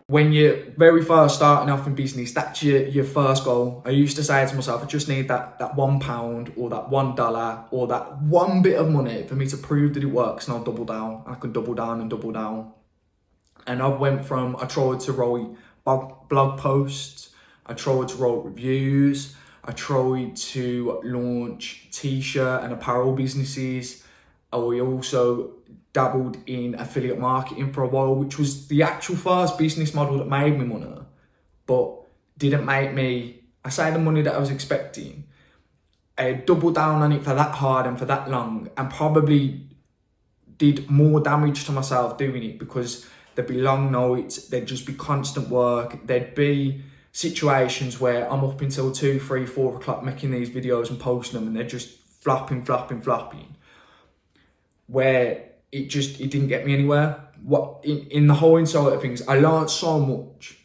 when you're very first starting off in business, that's your first goal. I used to say to myself, I just need that £1 or that $1 or that one bit of money for me to prove that it works, and I'll double down. I can double down and double down. And I tried to write blog posts, I tried to write reviews, I tried to launch t-shirt and apparel businesses. I also dabbled in affiliate marketing for a while, which was the actual first business model that made me money, but didn't make me, I say, the money that I was expecting. I doubled down on it for that hard and for that long, and probably did more damage to myself doing it, because there'd be long nights, there'd just be constant work, there'd be situations where I'm up until 2, 3, 4 o'clock making these videos and posting them, and they're just flopping, where it didn't get me anywhere. In the whole inside of things, I learned so much.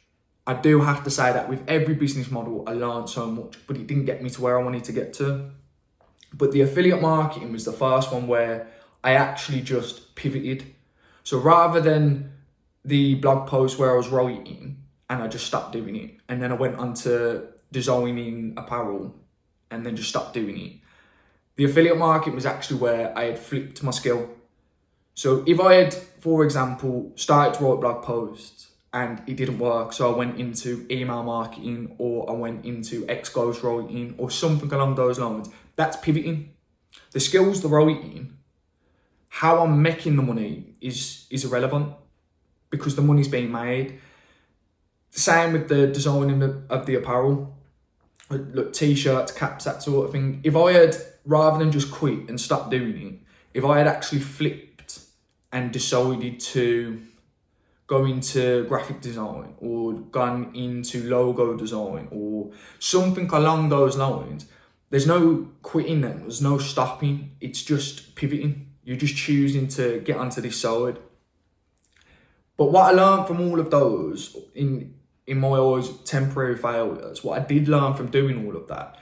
I do have to say that with every business model, I learned so much, but it didn't get me to where I wanted to get to. But the affiliate marketing was the first one where I actually just pivoted. So rather than the blog post where I was writing and I just stopped doing it, and then I went on to designing apparel and then just stopped doing it, the affiliate market was actually where I had flipped my skill. So if I had, for example, started to write blog posts and it didn't work, so I went into email marketing, or I went into ex-ghost writing or something along those lines, that's pivoting. The skills, the writing, how I'm making the money is irrelevant, because the money's being made. Same with the designing of the apparel. Look, t-shirts, caps, that sort of thing. If I had, rather than just quit and stop doing it, if I had actually flipped and decided to go into graphic design or gone into logo design or something along those lines, there's no quitting then, there's no stopping, it's just pivoting. You're just choosing to get onto this side. But what I learned from all of those, in my eyes, temporary failures, what I did learn from doing all of that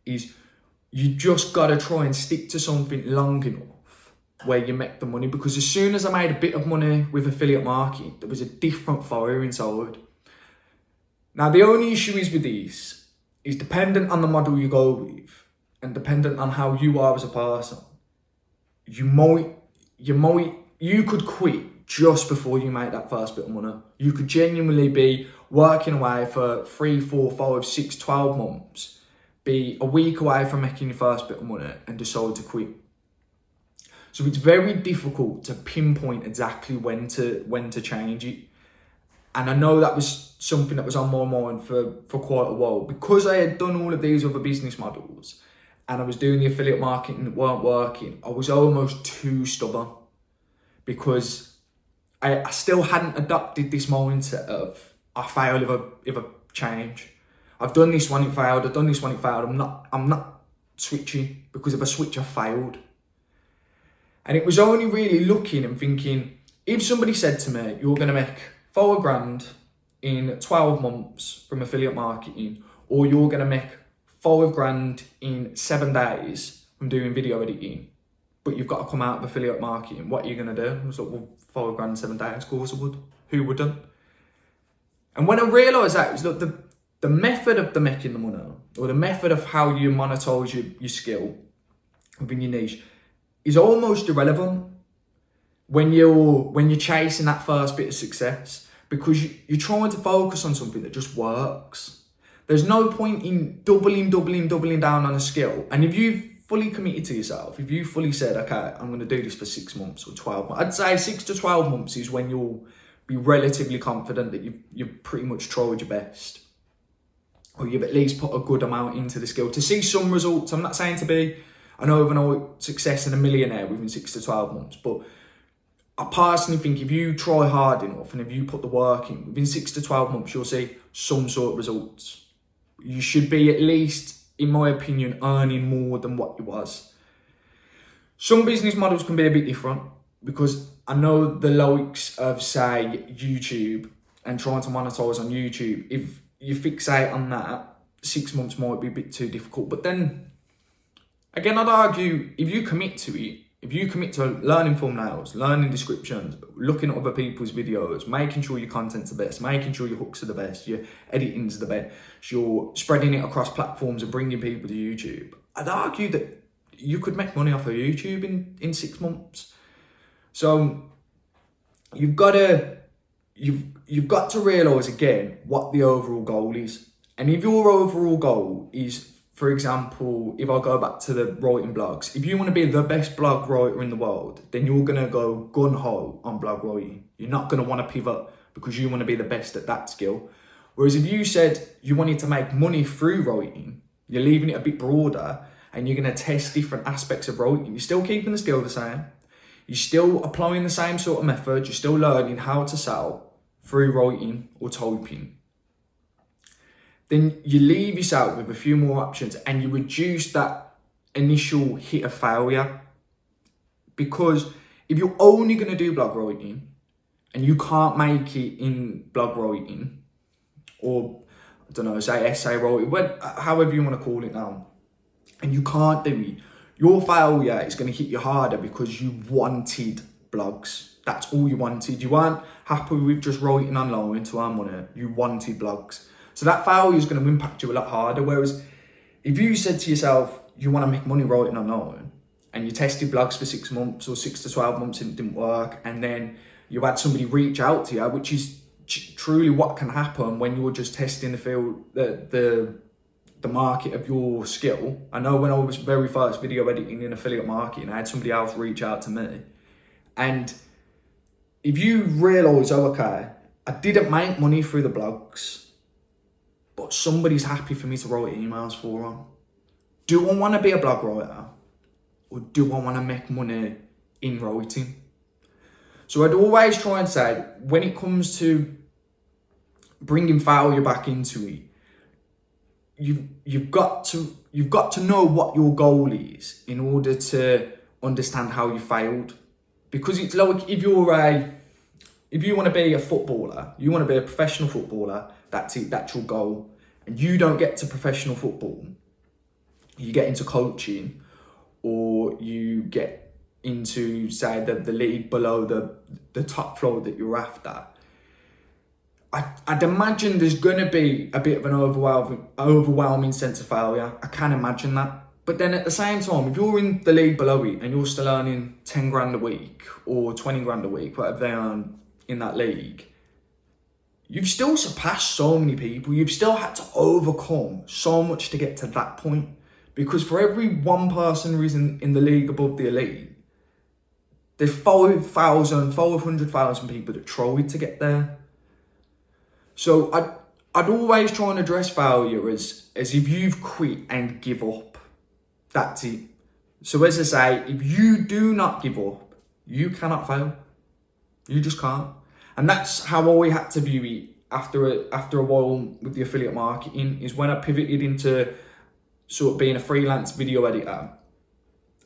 is you just got to try and stick to something long enough where you make the money. Because as soon as I made a bit of money with affiliate marketing, there was a different fire inside. Now, the only issue is with these is dependent on the model you go with and dependent on how you are as a person. You could quit just before you make that first bit of money. You could genuinely be working away for 3, 4, 5, 6, 12 months, be a week away from making your first bit of money and decide to quit. So it's very difficult to pinpoint exactly when to change it. And I know that was something that was on my mind for quite a while, because I had done all of these other business models and I was doing the affiliate marketing that weren't working. I was almost too stubborn, because I still hadn't adopted this mindset of I fail if I change. I've done this one, it failed. I've done this one, it failed. I'm not switching, because if I switch, I failed. And it was only really looking and thinking, if somebody said to me, you're going to make $4,000 in 12 months from affiliate marketing, or you're going to make $5,000 in 7 days from doing video editing, but you've got to come out of affiliate marketing, what are you going to do? I was like, well, $5,000, 7 days, of course I would. Who wouldn't? And when I realised that, it was like the method of the making the money, or the method of how you monetize your skill within your niche, is almost irrelevant when you're chasing that first bit of success, because you're trying to focus on something that just works. There's no point in doubling down on a skill. And if you've fully committed to yourself, if you fully said, okay, I'm going to do this for 6 months or 12 months, I'd say 6 to 12 months is when you'll be relatively confident that you've pretty much tried your best, or you've at least put a good amount into the skill to see some results. I'm not saying to be an overnight success and a millionaire within 6 to 12 months, but I personally think if you try hard enough and if you put the work in, within 6 to 12 months, you'll see some sort of results. You should be, at least in my opinion, earning more than what you was. Some business models can be a bit different, because I know the likes of, say, YouTube and trying to monetize on YouTube, if you fixate on that, 6 months might be a bit too difficult. But then again, I'd argue if you commit to it, If you commit to learning thumbnails, learning descriptions, looking at other people's videos, making sure your content's the best, making sure your hooks are the best, your editing's the best, you're spreading it across platforms and bringing people to YouTube, I'd argue that you could make money off of YouTube in 6 months. So you've got to realise again what the overall goal is. And if your overall goal is, for example, if I go back to the writing blogs, if you want to be the best blog writer in the world, then you're going to go gun-ho on blog writing. You're not going to want to pivot because you want to be the best at that skill. Whereas if you said you wanted to make money through writing, you're leaving it a bit broader and you're going to test different aspects of writing. You're still keeping the skill the same. You're still applying the same sort of methods. You're still learning how to sell through writing or typing. Then you leave yourself with a few more options and you reduce that initial hit of failure. Because if you're only going to do blog writing and you can't make it in blog writing, or I don't know, say essay writing, however you want to call it now, and you can't do it, your failure is going to hit you harder because you wanted blogs. That's all you wanted. You weren't happy with just writing online to earn money. You wanted blogs. So that failure is going to impact you a lot harder. Whereas if you said to yourself, you want to make money writing online, and you tested blogs for 6 months or 6 to 12 months and it didn't work, and then you had somebody reach out to you, which is truly what can happen when you're just testing the field, the market of your skill. I know when I was very first video editing in affiliate marketing, I had somebody else reach out to me. And if you realise, oh, okay, I didn't make money through the blogs, but somebody's happy for me to write emails for them. Do I want to be a blog writer? Or do I want to make money in writing? So I'd always try and say, when it comes to bringing failure back into it, you've got to know what your goal is in order to understand how you failed. Because it's like if you want to be a footballer, you want to be a professional footballer, that's it, that's your goal. And you don't get to professional football, you get into coaching, or you get into, say, the league below the top floor that you're after. I'd imagine there's going to be a bit of an overwhelming sense of failure. I can imagine that. But then at the same time, if you're in the league below it and you're still earning 10 grand a week or 20 grand a week, whatever they earn in that league, you've still surpassed so many people. You've still had to overcome so much to get to that point. Because for every one person who is in the league above the elite, there's 500,000 people that tried to get there. So I'd always try and address failure as if you've quit and give up. That's it. So as I say, if you do not give up, you cannot fail. You just can't. And that's how I had to view it after a while with the affiliate marketing, is when I pivoted into sort of being a freelance video editor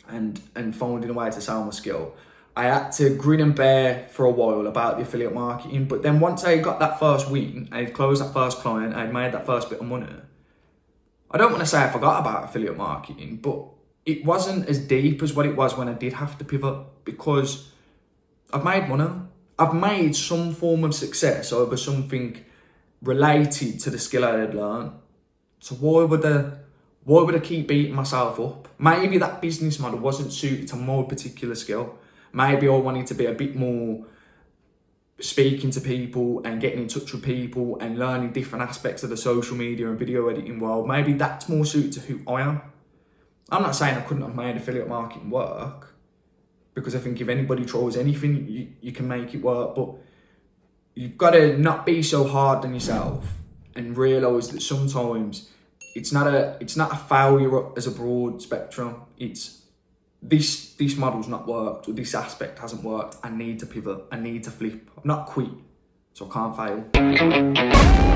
and finding a way to sell my skill. I had to grin and bear for a while about the affiliate marketing, but then once I got that first win, I had closed that first client, I had made that first bit of money, I don't want to say I forgot about affiliate marketing, but it wasn't as deep as what it was when I did have to pivot, because I've made money. I've made some form of success over something related to the skill I had learned. So why would I keep beating myself up? Maybe that business model wasn't suited to my particular skill. Maybe I wanted to be a bit more speaking to people and getting in touch with people and learning different aspects of the social media and video editing world. Maybe that's more suited to who I am. I'm not saying I couldn't have made affiliate marketing work, because I think if anybody tries anything, you can make it work. But you've got to not be so hard on yourself and realise that sometimes it's not a failure as a broad spectrum. It's this model's not worked, or this aspect hasn't worked. I need to pivot. I need to flip. I've not quit, so I can't fail.